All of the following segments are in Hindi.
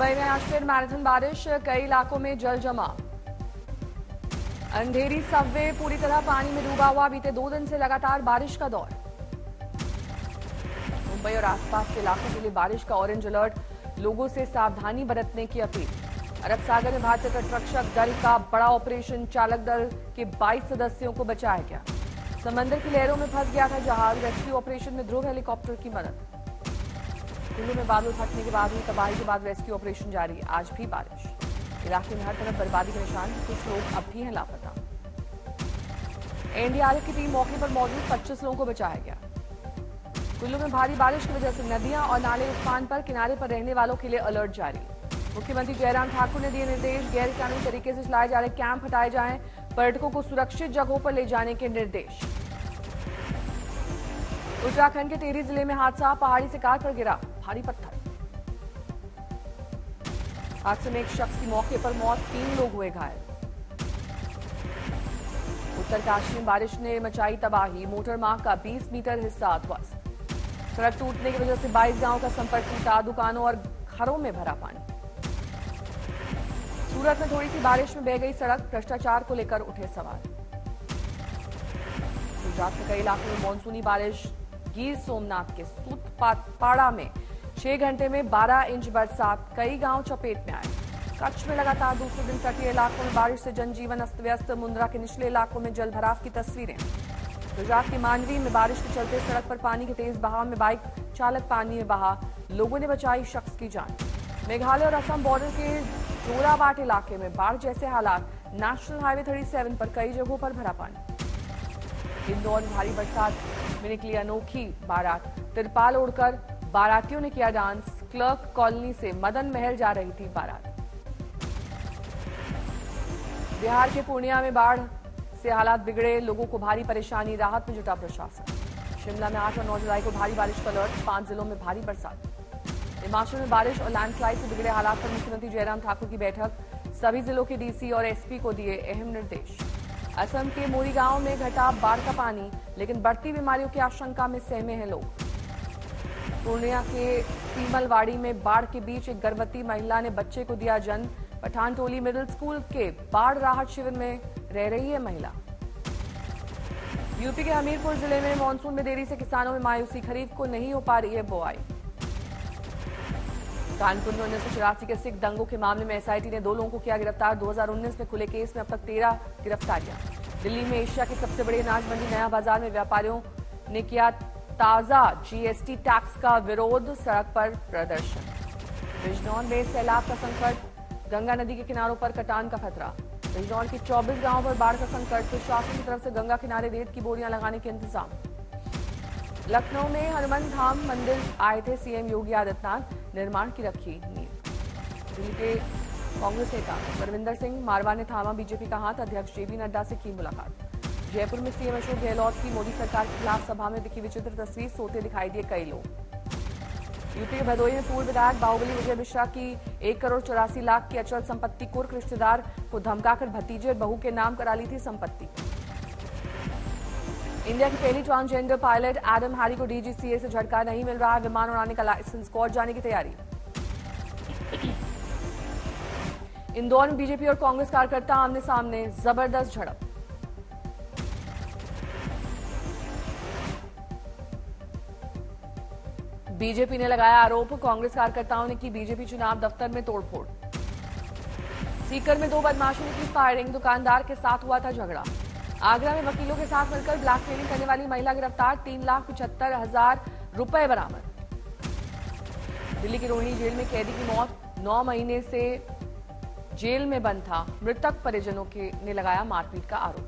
मुंबई में आज फिर मैराथन बारिश, कई इलाकों में जल जमाव। अंधेरी सबवे पूरी तरह पानी में डूबा हुआ, बीते 2 दिन से लगातार बारिश का दौर। मुंबई और आसपास के इलाकों के लिए बारिश का ऑरेंज अलर्ट, लोगों से सावधानी बरतने की अपील। अरब सागर में भारतीय तटरक्षक दल का बड़ा ऑपरेशन, चालक दल के 22 सदस्यों को बचाया गया। समंदर की लहरों में फंस गया था जहाज, रेस्क्यू ऑपरेशन में ध्रुव हेलीकॉप्टर की मदद। कुल्लू में बादल फटने के बाद हुई तबाही के बाद रेस्क्यू ऑपरेशन जारी, आज भी बारिश। इलाके में हर तरफ बर्बादी के निशान, कुछ लोग अब भी हैं लापता। एनडीआरएफ की टीम मौके पर मौजूद, 25 लोगों को बचाया गया। कुल्लू में भारी बारिश की वजह से नदियां और नाले उफान पर, किनारे पर रहने वालों के लिए अलर्ट जारी। मुख्यमंत्री जयराम ठाकुर ने दिए निर्देश, गैर कानूनी तरीके से चलाए जा रहे कैंप हटाए जाएं, पर्यटकों को सुरक्षित जगहों पर ले जाने के निर्देश। उत्तराखंड के टिहरी जिले में हादसा, पहाड़ी से कार पर गिरा भारी पत्थर। हादसे में एक शख्स की मौके पर मौत, 3 लोग हुए घायल। उत्तरकाशी में बारिश ने मचाई तबाही, मोटर मार्ग का 20 मीटर हिस्सा ध्वस्त। सड़क टूटने की वजह से 22 गांवों का संपर्क टूटा, दुकानों और घरों में भरा पानी। सूरत में थोड़ी सी बारिश में बह गई सड़क, भ्रष्टाचार को लेकर उठे सवाल। गुजरात के कई इलाकों में मानसूनी बारिश, गिर सोमनाथ के सूतपाड़ा में 6 घंटे में 12 इंच बरसात, कई गांव चपेट में आए। कच्छ में लगातार दूसरे दिन तटीय इलाकों में बारिश से जनजीवन अस्त व्यस्त, मुंद्रा के निचले इलाकों में जलभराव की तस्वीरें। गुजरात के मांडवी में बारिश के चलते सड़क पर पानी के तेज बहाव में बाइक चालक पानी में बहा, लोगों ने बचाई शख्स की जान। मेघालय और असम बॉर्डर के जोराबाट इलाके में बाढ़ जैसे हालात, नेशनल हाईवे 37 पर कई जगहों पर भरा पानी। इंदौर में भारी बरसात में निकली अनोखी बारात, तिरपाल ओढ़कर बारातियों ने किया डांस, क्लर्क कॉलोनी से मदन महल जा रही थी बारात। बिहार के पूर्णिया में बाढ़ से हालात बिगड़े, लोगों को भारी परेशानी, राहत में जुटा प्रशासन। शिमला में 8 और 9 जुलाई को भारी बारिश का अलर्ट, 5 जिलों में भारी बरसात। हिमाचल में बारिश और लैंडस्लाइड से बिगड़े हालात पर मुख्यमंत्री जयराम ठाकुर की बैठक, सभी जिलों के डीसी और एसपी को दिए अहम निर्देश। असम के मोरीगांव में घटा बाढ़ का पानी, लेकिन बढ़ती बीमारियों की आशंका में सहमे हैं लोग। पूर्णिया के सीमलवाड़ी में बाढ़ के बीच एक गर्भवती महिला ने बच्चे को दिया जन्म, पठानटोली मिडिल स्कूल के बाढ़ राहत शिविर में रह रही है महिला। यूपी के हमीरपुर जिले में मानसून में देरी से किसानों में मायूसी, खरीफ को नहीं हो पा रही है बुआई। कानपुर में 1984 के सिख दंगों के मामले में एसआईटी ने 2 लोगों को किया गिरफ्तार, 2019 में खुले केस में अब तक 13 गिरफ्तारियां। दिल्ली में एशिया की सबसे बड़ी अनाज मंडी नया बाजार में व्यापारियों ने किया ताजा जीएसटी टैक्स का विरोध, सड़क पर प्रदर्शन। बिजनौर में सैलाब का संकट, गंगा नदी के किनारों पर कटान का खतरा। बिजनौर के 24 गांवों पर बाढ़ का संकट, प्रशासन की तरफ से गंगा किनारे रेत की बोरियां लगाने के इंतजाम। लखनऊ में हनुमान धाम मंदिर आए थे सीएम योगी आदित्यनाथ, निर्माण की रखी नींव। दिल्ली के कांग्रेस नेता परविंदर सिंह मारवा ने थामा बीजेपी का हाथ, अध्यक्ष जेपी नड्डा से की मुलाकात। जयपुर में सीएम अशोक गहलोत की मोदी सरकार के खिलाफ सभा में दिखी विचित्र तस्वीर, सोते दिखाई दिए कई लोग। यूपी के भदोही में पूर्व विधायक बाहुबली विजय मिश्रा की 1 करोड़ 84 लाख की अचल संपत्ति, कुर्क रिश्तेदार को धमकाकर भतीजे और बहू के नाम करा ली थी संपत्ति। इंडिया की पहली ट्रांसजेंडर पायलट एडम हैरी को डीजीसीए से झटका, नहीं मिल रहा है विमान उड़ाने का लाइसेंस, कोर्ट जाने की तैयारी। इंदौर में बीजेपी और कांग्रेस कार्यकर्ता आमने सामने, जबरदस्त झड़प। बीजेपी ने लगाया आरोप, कांग्रेस कार्यकर्ताओं ने की बीजेपी चुनाव दफ्तर में तोड़फोड़। सीकर में 2 बदमाशों ने की फायरिंग, दुकानदार के साथ हुआ था झगड़ा। आगरा में वकीलों के साथ मिलकर ब्लैकमेलिंग करने वाली महिला गिरफ्तार, 3,75,000 रुपए बरामद। दिल्ली की रोहिणी जेल में कैदी की मौत, 9 महीने से जेल में बंद था, मृतक परिजनों ने लगाया मारपीट का आरोप।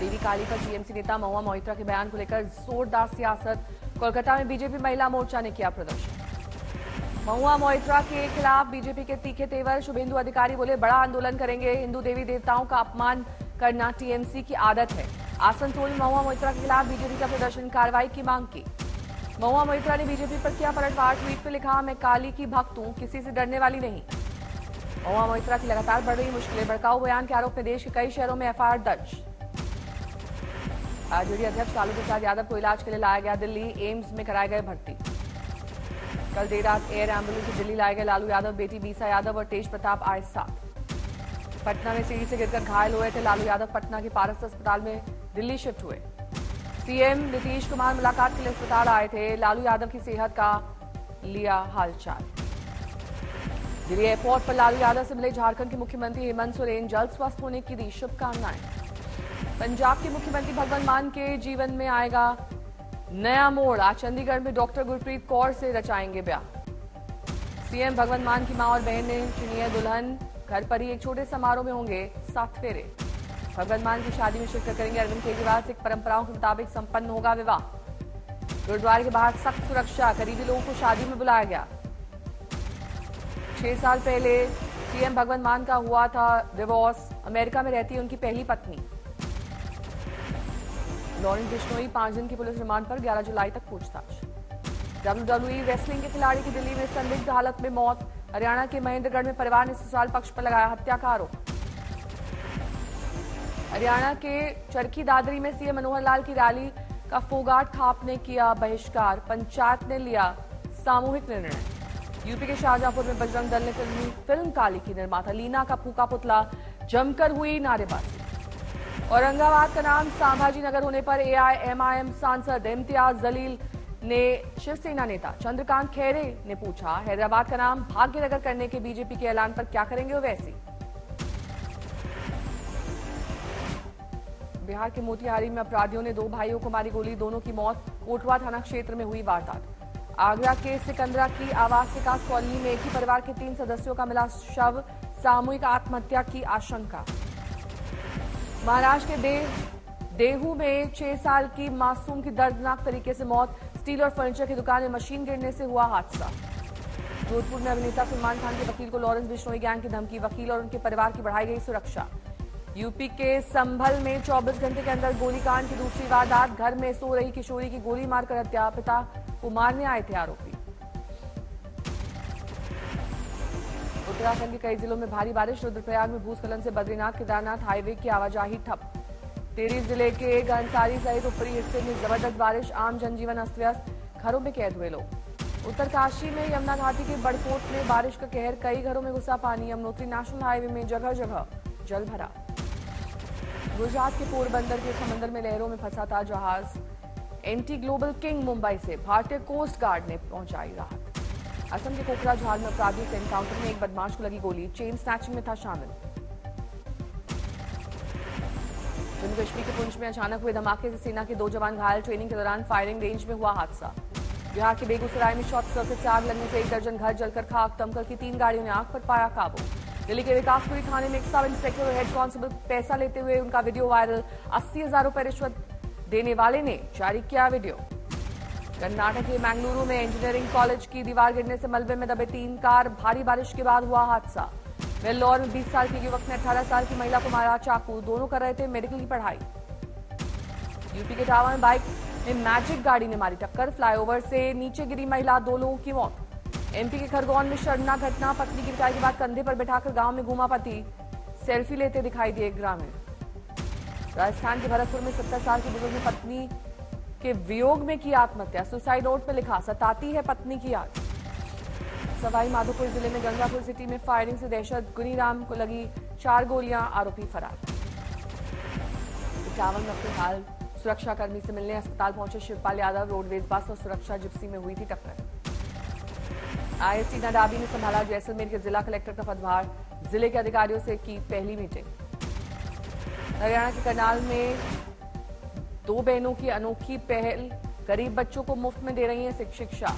देवी काली पर टीएमसी नेता महुआ मोइत्रा के बयान को लेकर जोरदार सियासत, कोलकाता में बीजेपी महिला मोर्चा ने किया प्रदर्शन। महुआ मोइत्रा के खिलाफ बीजेपी के तीखे तेवर, शुभेंदु अधिकारी बोले बड़ा आंदोलन करेंगे, हिंदू देवी देवताओं का अपमान करना टीएमसी की आदत है। आसनसोल में महुआ मोइत्रा के खिलाफ बीजेपी का प्रदर्शन, कार्रवाई की मांग की। महुआ मोइत्रा ने बीजेपी पर किया पलटवार, ट्वीट पर लिखा मैं काली की भक्त हूं, किसी से डरने वाली नहीं। महुआ मोइत्रा की लगातार बढ़ रही मुश्किलें, भड़काऊ बयान के आरोप में देश के कई शहरों में एफआईआर दर्ज। आरजेडी अध्यक्ष लालू प्रसाद यादव को इलाज के लिए लाया गया दिल्ली, एम्स में कराए गए भर्ती। कल देर रात एयर एम्बुलेंस से दिल्ली लाए गए लालू यादव, बेटी बीसा यादव और तेज प्रताप आए साथ। पटना में सीढ़ी से गिरकर घायल हुए थे लालू यादव, पटना के पारस अस्पताल में दिल्ली शिफ्ट हुए। सीएम नीतीश कुमार मुलाकात के लिए अस्पताल आए थे, लालू यादव की सेहत का लिया हालचाल। दिल्ली एयरपोर्ट पर लालू यादव से मिले झारखंड के मुख्यमंत्री हेमंत सोरेन, जल्द स्वस्थ होने की दी शुभकामनाएं। पंजाब के मुख्यमंत्री भगवंत मान के जीवन में आएगा नया मोड़, आज चंडीगढ़ में डॉक्टर गुरप्रीत कौर से रचाएंगे ब्याह। सीएम भगवंत मान की मां और बहन ने चुनी है दुल्हन, घर पर ही एक छोटे समारोह में होंगे 7 फेरे। भगवंत मान की शादी में शिरकत करेंगे अरविंद केजरीवाल, सिख परंपराओं के मुताबिक संपन्न होगा विवाह। गुरुद्वारे के बाहर सख्त सुरक्षा, करीबी लोगों को शादी में बुलाया गया। 6 साल पहले सीएम भगवंत मान का हुआ था डिवोर्स, अमेरिका में रहती है उनकी पहली पत्नी। लॉरेंस बिश्नोई 5 दिन की पुलिस रिमांड पर, 11 जुलाई तक पूछताछ। WWE रेसलिंग के खिलाड़ी की दिल्ली में संदिग्ध हालत में मौत, हरियाणा के महेंद्रगढ़ में परिवार ने ससुराल पक्ष पर लगाया हत्या का आरोप। हरियाणा के चरखी दादरी में सीएम मनोहर लाल की रैली का फोगाट खाप ने किया बहिष्कार, पंचायत ने लिया सामूहिक निर्णय। यूपी के शाहजहांपुर में बजरंग दल ने फिल्म काली की निर्माता लीना का फूका पुतला, जमकर हुई नारेबाजी। औरंगाबाद का नाम संभाजी नगर होने पर AIMIM सांसद इम्तियाज जलील ने शिवसेना नेता चंद्रकांत खैरे ने पूछा, हैदराबाद का नाम भाग्यनगर करने के बीजेपी के ऐलान पर क्या करेंगे ओवैसी। बिहार के मोतिहारी में अपराधियों ने 2 भाइयों को मारी गोली, दोनों की मौत, कोटवा थाना क्षेत्र में हुई वारदात। आगरा के सिकंदरा की आवास विकास कॉलोनी में एक ही परिवार के 3 सदस्यों का मिला शव, सामूहिक आत्महत्या की आशंका। महाराष्ट्र के देहू में 6 साल की मासूम की दर्दनाक तरीके से मौत, स्टील और फर्नीचर की दुकान में मशीन गिरने से हुआ हादसा। जोधपुर में अभिनेता सलमान खान के वकील को लॉरेंस बिश्नोई गैंग की धमकी, वकील और उनके परिवार की बढ़ाई गई सुरक्षा। यूपी के संभल में 24 घंटे के अंदर गोलीकांड की दूसरी वारदात, घर में सो रही किशोरी की गोली मारकर हत्या, पिता को मारने आए थे आरोपी। उत्तराखंड के कई जिलों में भारी बारिश, रुद्रप्रयाग में भूस्खलन से बद्रीनाथ केदारनाथ हाईवे की आवाजाही ठप। टिहरी जिले के घनसारी सहित ऊपरी हिस्से में जबरदस्त बारिश, आम जनजीवन अस्त व्यस्त, घरों में कैद हुए लोग। उत्तरकाशी में यमुना घाटी के बड़कोट में बारिश का कहर, कई घरों में घुसा पानी, यमुनोत्री नेशनल हाईवे में जगह जगह जल भरा। गुजरात के पोरबंदर के समंदर में लहरों में फंसा था जहाज, एंटी ग्लोबल किंग मुंबई से भारतीय कोस्ट गार्ड ने पहुंचाई राहत। असम के कोकराझार में अपराधियों से एनकाउंटर में एक बदमाश को लगी गोली, चेन स्नैचिंग में था शामिल। जम्मू कश्मीर के पुंछ में अचानक हुए धमाके से सेना के 2 जवान घायल, ट्रेनिंग के दौरान फायरिंग रेंज में हुआ हादसा। बिहार के बेगूसराय में शॉर्ट सर्किट से आग लगने से 1 दर्जन घर जलकर खाक, दमकल की 3 गाड़ियों ने आग पर पाया काबू। दिल्ली के विकासपुरी थाने में एक सब इंस्पेक्टर और हेड कांस्टेबल पैसा लेते हुए उनका वीडियो वायरल, 80,000 रुपए रिश्वत देने वाले ने जारी किया वीडियो। कर्नाटक के मैंगलुरु में इंजीनियरिंग कॉलेज की दीवार गिरने से मलबे में दबे 3 कार, भारी बारिश के बाद हुआ हादसा। वेल्लोर में 20 साल के युवक ने 18 साल की महिला को मारा चाकू, दोनों कर रहे थे मेडिकल की पढ़ाई। यूपी के इटावा में बाइक में मैजिक गाड़ी ने मारी टक्कर, फ्लाईओवर से नीचे गिरी महिला, 2 लोगों की मौत। एमपी के खरगोन में शर्मनाक घटना, पत्नी की पिटाई के बाद कंधे पर बैठाकर गांव में घूमा पति, सेल्फी लेते दिखाई दिए ग्रामीण। राजस्थान के भरतपुर में 70 साल की बुजुर्ग ने पत्नी के वियोग में की आत्महत्या, सुसाइड नोट पर लिखा, सताती है पत्नी की याद। सवाई माधोपुर जिले में गंगापुर सिटी में फायरिंग से दहशत, गुनीराम को लगी 4 गोलियां, आरोपी फरार। इटावा में अपने हाल सुरक्षाकर्मी से मिलने अस्पताल पहुंचे शिवपाल यादव, रोडवेज बस और सुरक्षा जिप्सी में हुई थी टक्कर। IST नडाबी ने संभाला जैसलमेर के जिला कलेक्टर का पदभार, जिले के अधिकारियों से की पहली मीटिंग। हरियाणा के करनाल में 2 बहनों की अनोखी पहल, गरीब बच्चों को मुफ्त में दे रही है शिक्षा।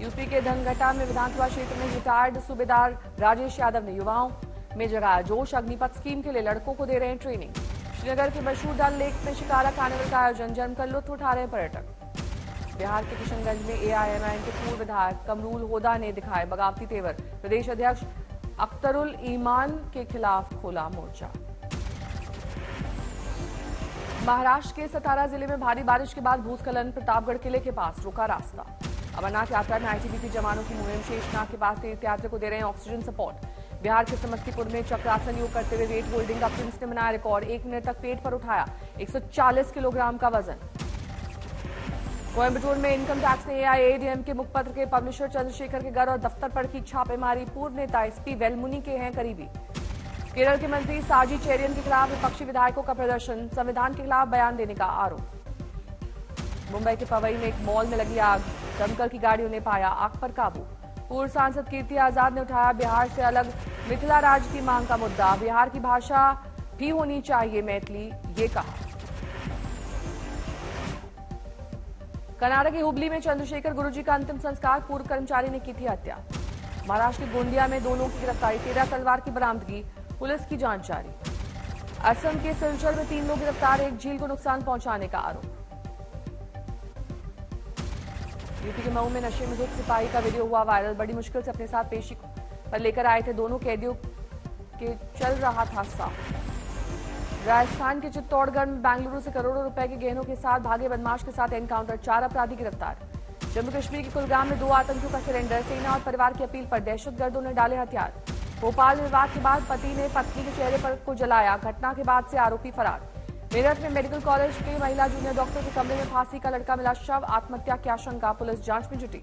यूपी के धनघटा में विधानसभा क्षेत्र में रिटायर्ड सूबेदार राजेश यादव ने युवाओं में जगाया जोश, अग्निपथ स्कीम के लिए लड़कों को दे रहे हैं ट्रेनिंग। श्रीनगर के मशहूर डल लेक में शिकारा कार्निवल का आयोजन, जमकर लुत्फ उठा रहे पर्यटक। बिहार के किशनगंज में AIMIM के पूर्व विधायक कमरूल होदा ने दिखाए बगावती तेवर, प्रदेश अध्यक्ष अख्तरुल ईमान के खिलाफ खोला मोर्चा। महाराष्ट्र के सतारा जिले में भारी बारिश के बाद भूस्खलन, प्रतापगढ़ किले के पास रुका रास्ता। अमरनाथ यात्रा में ITBP जवानों की मुहिम, शेषनाग के पास तीर्थयात्री को दे रहे हैं ऑक्सीजन सपोर्ट। बिहार के समस्तीपुर में चक्रासन योग करते हुए वेट होल्डिंग का प्रिंस ने बनाया रिकॉर्ड, 1 मिनट तक पेट पर उठाया 140 किलोग्राम का वजन। कोयम्बटूर में इनकम टैक्स ने एआईएडीएमके के मुखपत्र के पब्लिशर चंद्रशेखर के घर और दफ्तर पर की छापेमारी। पूर्व नेता एसपी वेलमुनी के हैं करीबी। केरल के मंत्री साजी चेरियन के खिलाफ विपक्षी विधायकों का प्रदर्शन। संविधान के खिलाफ बयान देने का आरोप। मुंबई के पवई में एक मॉल में लगी आग। दमकल की गाड़ियों ने पाया आग पर काबू। पूर्व सांसद कीर्ति आजाद ने उठाया बिहार से अलग मिथिला राज्य की मांग का मुद्दा। बिहार की भाषा भी होनी चाहिए मैथिली, ये कहा। कर्नाटक के हुबली में चंद्रशेखर गुरुजी का अंतिम संस्कार। पूर्व कर्मचारी ने की थी हत्या। महाराष्ट्र के गोंदिया में 2 लोगों की गिरफ्तारी। 13 तलवार की बरामदगी। पुलिस की जांच जारी। असम के सिलचर में 3 लोग गिरफ्तार। एक झील को नुकसान पहुंचाने का आरोप। यूपी के मऊ में नशे में धुत सिपाही का वीडियो हुआ वायरल। बड़ी मुश्किल से अपने साथ पेशी पर लेकर आए थे दोनों कैदियों के चल रहा था साथ। राजस्थान के चित्तौड़गढ़ में बेंगलुरु से करोड़ों रुपए के गहनों के साथ भागे बदमाश के साथ एनकाउंटर। 4 अपराधी गिरफ्तार। जम्मू कश्मीर के कुलगाम में 2 आतंकियों का सरेंडर। सेना और परिवार की अपील पर दहशतगर्दों ने डाले हथियार। भोपाल में विवाद के बाद पति ने पत्नी के चेहरे पर को जलाया। घटना के बाद से आरोपी फरार। मेरठ में मेडिकल कॉलेज के महिला जूनियर डॉक्टर के कमरे में फांसी का लटका मिला शव। आत्महत्या की आशंका। पुलिस जांच में जुटी।